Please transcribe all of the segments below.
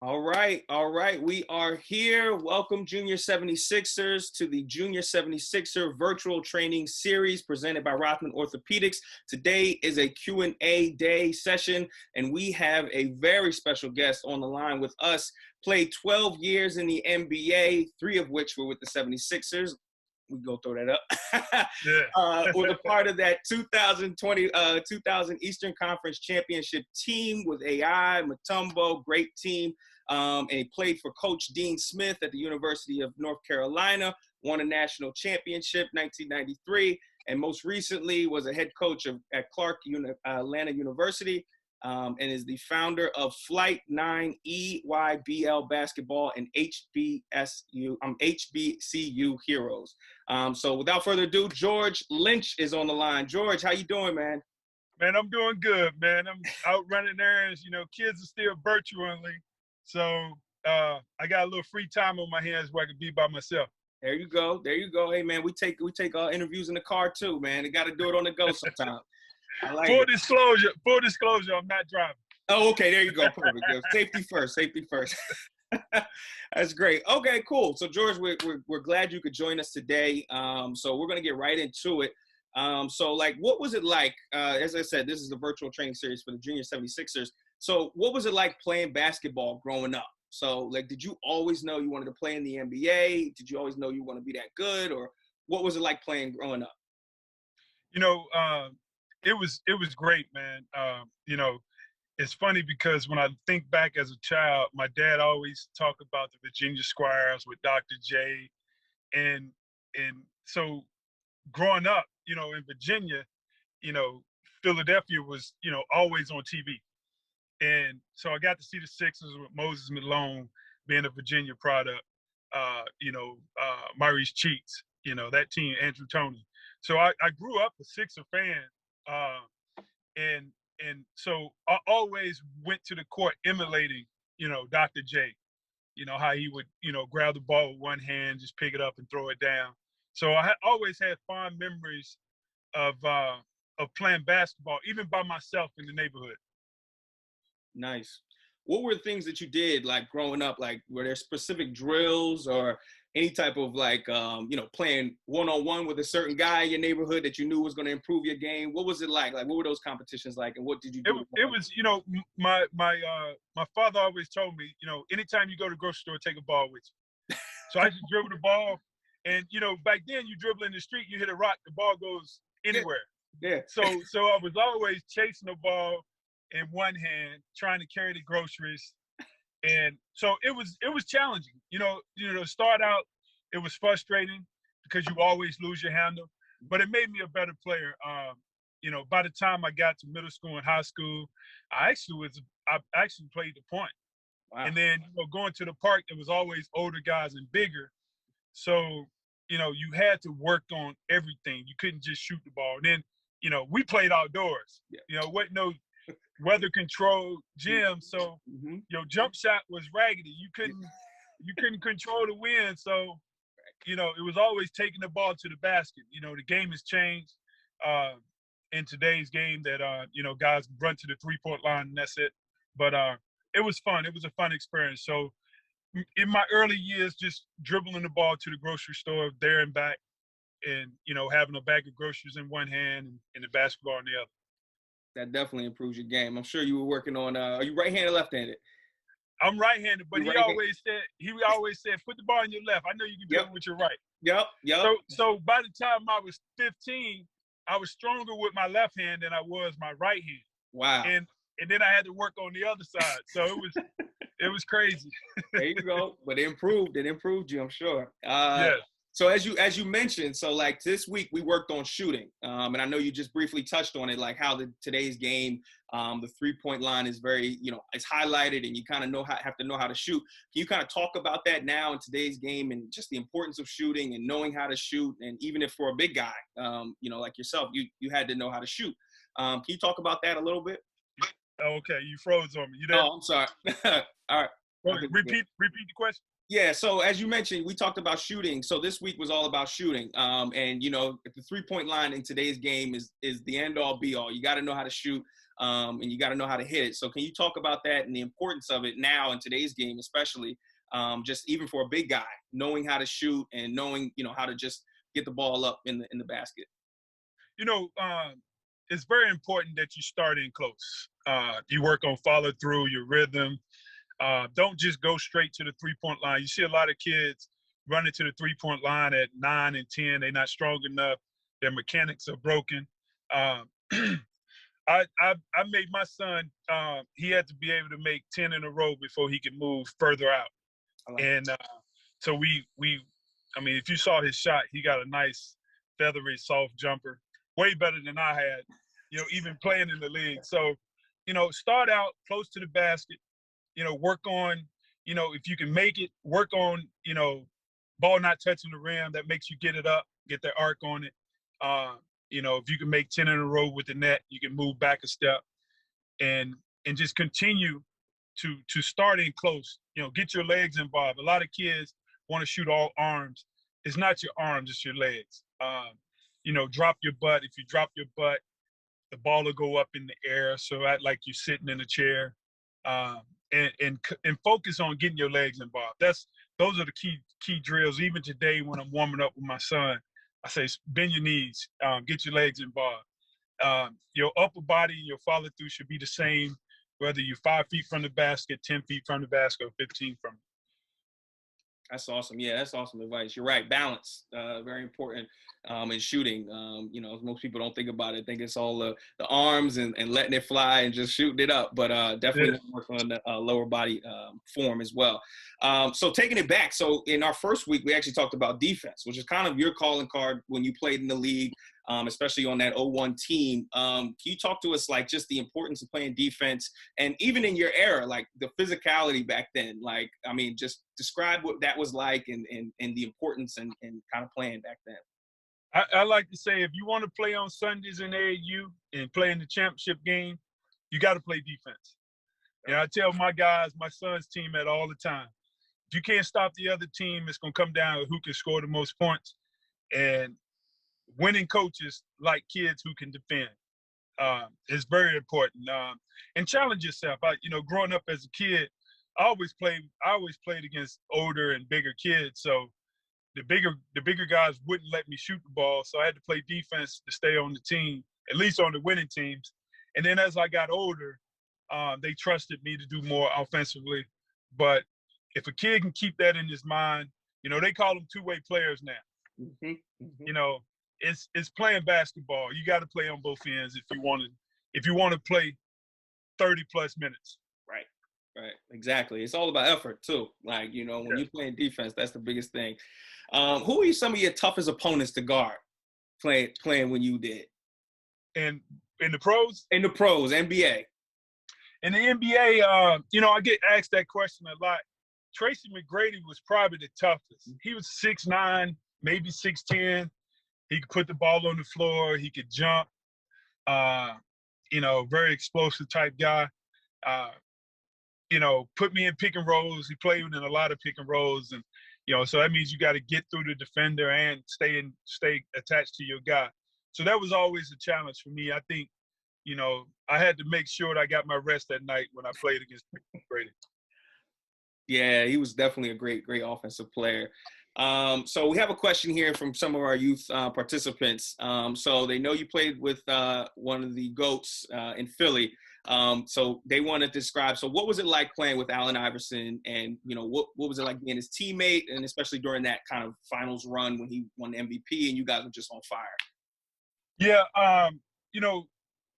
All right, all right. We are here. Welcome, Junior 76ers, to the Junior 76er virtual training series presented by Rothman Orthopedics. Today is a Q&A day session, and we have a very special guest on the line with us. Played 12 years in the NBA, 3 of which were with the 76ers. We go throw that up. Yeah. Was a part of that 2000 Eastern Conference Championship team with AI, Mutombo, great team. And he played for Coach Dean Smith at the University of North Carolina, won a national championship 1993, and most recently was a head coach at Atlanta University, and is the founder of Flight 9 EYBL Basketball and HBCU Heroes. So without further ado, George Lynch is on the line. George, how you doing, man? Man, I'm doing good, man. I'm out running errands. Kids are still virtually. So I got a little free time on my hands where I can be by myself. There you go. There you go. Hey, man, we take interviews in the car too, man. You got to do it on the go sometimes. I like full it. disclosure, I'm not driving. Oh, okay. There you go. Perfect. Safety first. That's great. Okay, cool. So, George, we're glad you could join us today. So we're going to get right into it. So, what was it like? As I said, this is a virtual training series for the Junior 76ers. So, what was it like playing basketball growing up? So, did you always know you wanted to play in the NBA? Did you always know you want to be that good? Or what was it like playing growing up? It was great, man. It's funny because when I think back as a child, my dad always talked about the Virginia Squires with Dr. J. And so growing up, in Virginia, Philadelphia was, always on TV. And so I got to see the Sixers with Moses Malone being a Virginia product, Maurice Cheeks, that team, Andrew Toney. So I grew up a Sixer fan. And so I always went to the court emulating, Dr. J, how he would, grab the ball with one hand, just pick it up and throw it down. So I always had fond memories of playing basketball, even by myself in the neighborhood. Nice. What were the things that you did growing up? Were there specific drills or any type of playing one-on-one with a certain guy in your neighborhood that you knew was going to improve your game? What was it like? What were those competitions like, and what did you do? It was, my father always told me, anytime you go to the grocery store, take a ball with you. So I used to dribble the ball, and back then you dribble in the street, you hit a rock, the ball goes anywhere. Yeah. So I was always chasing the ball in one hand, trying to carry the groceries. And so it was challenging. To start out, it was frustrating because you always lose your handle, but it made me a better player. By the time I got to middle school and high school, I actually played the point. Wow. And then going to the park, there was always older guys and bigger. So, you had to work on everything. You couldn't just shoot the ball. And then, we played outdoors. Yeah. What no weather controlled gym, so your jump shot was raggedy. You couldn't control the wind, so it was always taking the ball to the basket. The game has changed in today's game that guys run to the 3-point line and that's it. But it was fun. It was a fun experience. So in my early years, just dribbling the ball to the grocery store there and back, and having a bag of groceries in one hand and the basketball in the other. That definitely improves your game. I'm sure you were working on. Are you right-handed or left-handed? I'm right-handed, but he always said, put the ball in your left. I know you can do it with your right. Yep. So by the time I was 15, I was stronger with my left hand than I was my right hand. Wow. And then I had to work on the other side. So it was crazy. There you go. But it improved you, I'm sure. Yes. So as you mentioned, so this week we worked on shooting, and I know you just briefly touched on it, how today's game, the 3-point line is very, it's highlighted, and you kind of have to know how to shoot. Can you kind of talk about that now in today's game, and just the importance of shooting and knowing how to shoot, and even if for a big guy, like yourself, you had to know how to shoot. Can you talk about that a little bit? Okay, you froze on me. You there? Oh, I'm sorry. All right. Repeat the question. Yeah, so as you mentioned, we talked about shooting. So this week was all about shooting. And the 3-point line in today's game is the end-all, be-all. You got to know how to shoot. and you got to know how to hit it. So can you talk about that and the importance of it now in today's game, especially just even for a big guy, knowing how to shoot and knowing, how to just get the ball up in the basket? It's very important that you start in close. You work on follow through, your rhythm. Don't just go straight to the 3-point line. You see a lot of kids running to the 3-point line at 9 and 10. They're not strong enough. Their mechanics are broken. I made my son, he had to be able to make 10 in a row before he could move further out. And so I mean, if you saw his shot, he got a nice feathery, soft jumper, way better than I had, even playing in the league. So, start out close to the basket, work on, if you can make it, work on, ball not touching the rim. That makes you get it up, get the arc on it. If you can make 10 in a row with the net, you can move back a step and just continue to start in close, get your legs involved. A lot of kids want to shoot all arms. It's not your arms, it's your legs. Drop your butt. If you drop your butt, the ball will go up in the air. So act like you're sitting in a chair, and focus on getting your legs involved. Those are the key drills. Even today when I'm warming up with my son, I say, bend your knees, get your legs involved. Your upper body and your follow through should be the same, whether you're 5 feet from the basket, 10 feet from the basket, or 15 from it. That's awesome. Yeah, that's awesome advice. You're right. Balance, very important in shooting. Most people don't think about it. Think it's all the arms and letting it fly and just shooting it up. But definitely work on the lower body form as well. So taking it back. So in our first week, we actually talked about defense, which is kind of your calling card when you played in the league, especially on that 0-1 team. Can you talk to us, like, just the importance of playing defense and even in your era, like the physicality back then? Like, I mean, just describe what that was like and the importance and kind of playing back then. I like to say, if you want to play on Sundays in AAU and play in the championship game, you got to play defense. And I tell my guys, my son's team at all the time, if you can't stop the other team, it's going to come down to who can score the most points. And winning coaches like kids who can defend. It's very important. And challenge yourself. Growing up as a kid, I always played against older and bigger kids. So the bigger guys wouldn't let me shoot the ball. So I had to play defense to stay on the team, at least on the winning teams. And then as I got older, they trusted me to do more offensively. But if a kid can keep that in his mind, they call them two-way players now. Mm-hmm. Mm-hmm. It's playing basketball. You got to play on both ends if you want to play 30 plus minutes. Right. Exactly. It's all about effort too. Like, when you're playing defense, that's the biggest thing. Who are some of your toughest opponents to guard playing when you did? And in the pros? In the pros, NBA. In the NBA, I get asked that question a lot. Tracy McGrady was probably the toughest. He was 6'9", maybe 6'10". He could put the ball on the floor. He could jump. Very explosive type guy. Put me in pick and rolls. He played in a lot of pick and rolls, and so that means you got to get through the defender and stay attached to your guy. So that was always a challenge for me. I think, I had to make sure that I got my rest at night when I played against Brady. Yeah, he was definitely a great offensive player. So we have a question here from some of our youth participants. So they know you played with one of the GOATs in Philly. So they want to describe, so what was it like playing with Allen Iverson, and, what was it like being his teammate, and especially during that kind of finals run when he won the MVP and you guys were just on fire? Yeah,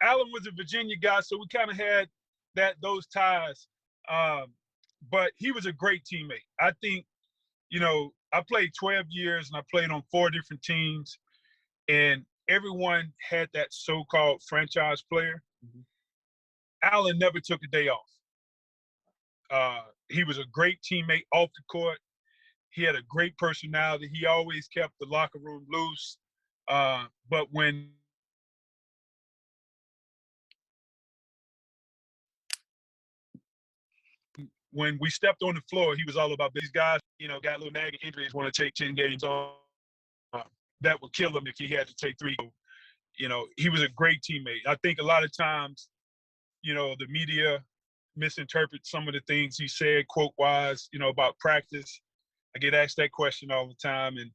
Allen was a Virginia guy, so we kind of had those ties. But he was a great teammate. I think, I played 12 years and I played on 4 different teams, and everyone had that so-called franchise player. Mm-hmm. Allen never took a day off. He was a great teammate off the court. He had a great personality. He always kept the locker room loose. But when we stepped on the floor, he was all about these guys, got a little nagging injuries, want to take 10 games on. That would kill him if he had to take 3. He was a great teammate. I think a lot of times the media misinterpret some of the things he said, quote wise, about practice. I get asked that question all the time. And,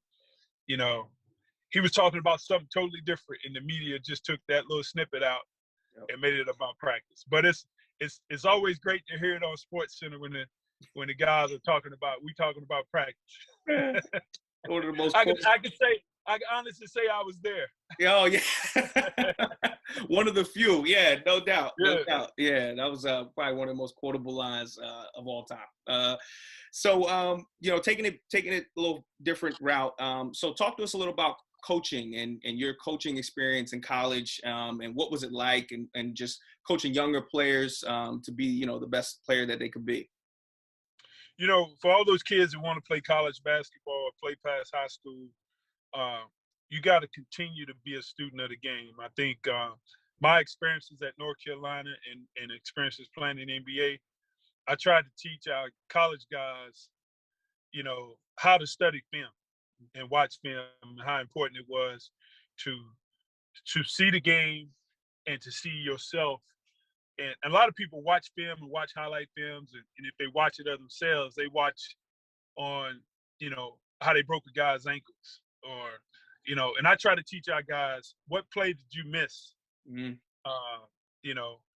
he was talking about something totally different, and the media just took that little snippet out and made it about practice. But it's always great to hear it on Sports Center when the guys are talking about practice. One of the most I can honestly say I was there. Oh yeah. One of the few. Yeah, no doubt. No doubt. Yeah, that was probably one of the most quotable lines of all time. So taking it a little different route. So talk to us a little about coaching and your coaching experience in college, and what was it like, and just coaching younger players to be the best player that they could be. For all those kids who want to play college basketball or play past high school, you got to continue to be a student of the game. I think my experiences at North Carolina and experiences playing in the NBA, I tried to teach our college guys, how to study film and watch film, and how important it was to see the game and to see yourself. And a lot of people watch film and watch highlight films, and if they watch it of themselves, they watch on, how they broke a guy's ankles, or, and I try to teach our guys, what play did you miss? Mm-hmm.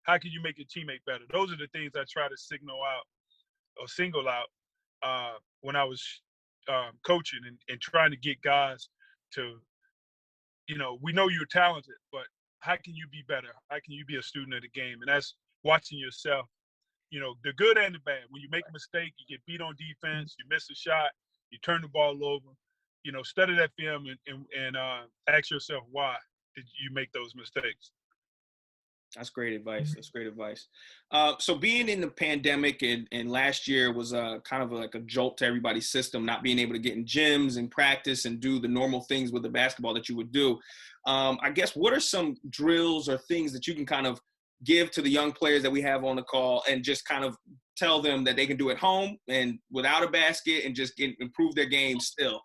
How can you make your teammate better? Those are the things I try to single out when I was coaching and trying to get guys to, we know you're talented, but how can you be better? How can you be a student of the game? And that's watching yourself, the good and the bad. When you make a mistake, you get beat on defense, you miss a shot, you turn the ball over, study that film and ask yourself, why did you make those mistakes? That's great advice. That's great advice. So being in the pandemic and last year was kind of like a jolt to everybody's system, not being able to get in gyms and practice and do the normal things with the basketball that you would do. I guess, what are some drills or things that you can kind of give to the young players that we have on the call and just kind of tell them that they can do at home and without a basket and just improve their game still?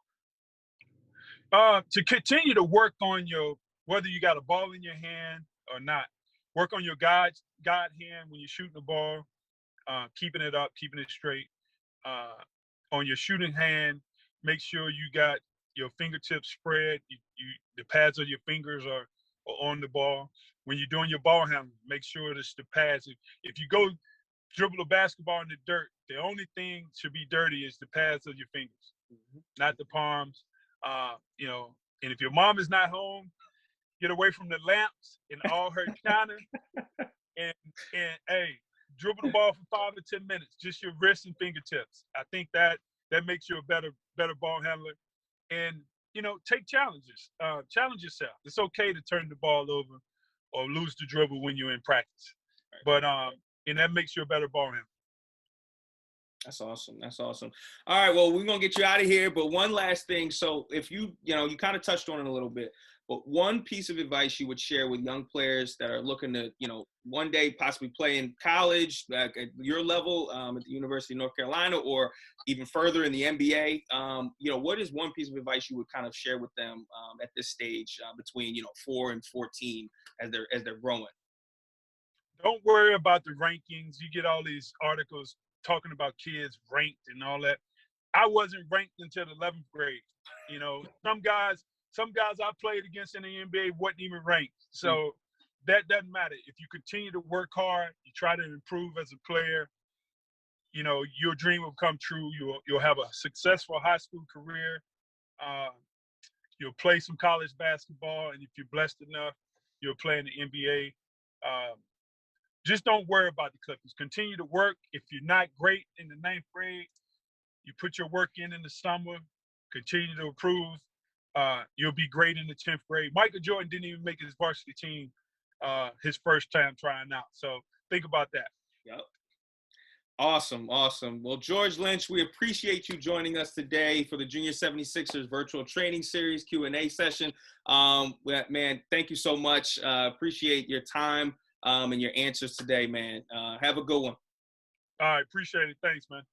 To continue to work on whether you got a ball in your hand or not, work on your guide hand when you're shooting the ball, keeping it up, keeping it straight. On your shooting hand, make sure you got your fingertips spread. The pads of your fingers are on the ball. When you're doing your ball handling, make sure it's the pads. If you go dribble a basketball in the dirt, the only thing should be dirty is the pads of your fingers, not the palms. And if your mom is not home, get away from the lamps and all her china, and hey, dribble the ball for 5 to 10 minutes, just your wrists and fingertips. I think that makes you a better ball handler. And take challenges. Challenge yourself. It's okay to turn the ball over or lose the dribble when you're in practice, but and that makes you a better ball handler. That's awesome. That's awesome. All right. Well, we're going to get you out of here, but one last thing. So if you kind of touched on it a little bit, but one piece of advice you would share with young players that are looking to, one day possibly play in college, like at your level, at the University of North Carolina, or even further in the NBA, what is one piece of advice you would kind of share with them at this stage between, 4 and 14 as they're growing? Don't worry about the rankings. You get all these articles talking about kids ranked and all that. I wasn't ranked until the 11th grade. Some guys I played against in the NBA wasn't even ranked. So that doesn't matter. If you continue to work hard, you try to improve as a player, your dream will come true. You'll have a successful high school career. You'll play some college basketball, and if you're blessed enough, you'll play in the NBA. Just don't worry about the Clippers. Continue to work. If you're not great in the 9th grade, you put your work in the summer, continue to improve. You'll be great in the 10th grade. Michael Jordan didn't even make his varsity team his first time trying out. So think about that. Yep. Awesome. Well, George Lynch, we appreciate you joining us today for the Junior 76ers virtual training series Q&A session. Man, thank you so much. Appreciate your time and your answers today, man. Have a good one. All right. Appreciate it. Thanks, man.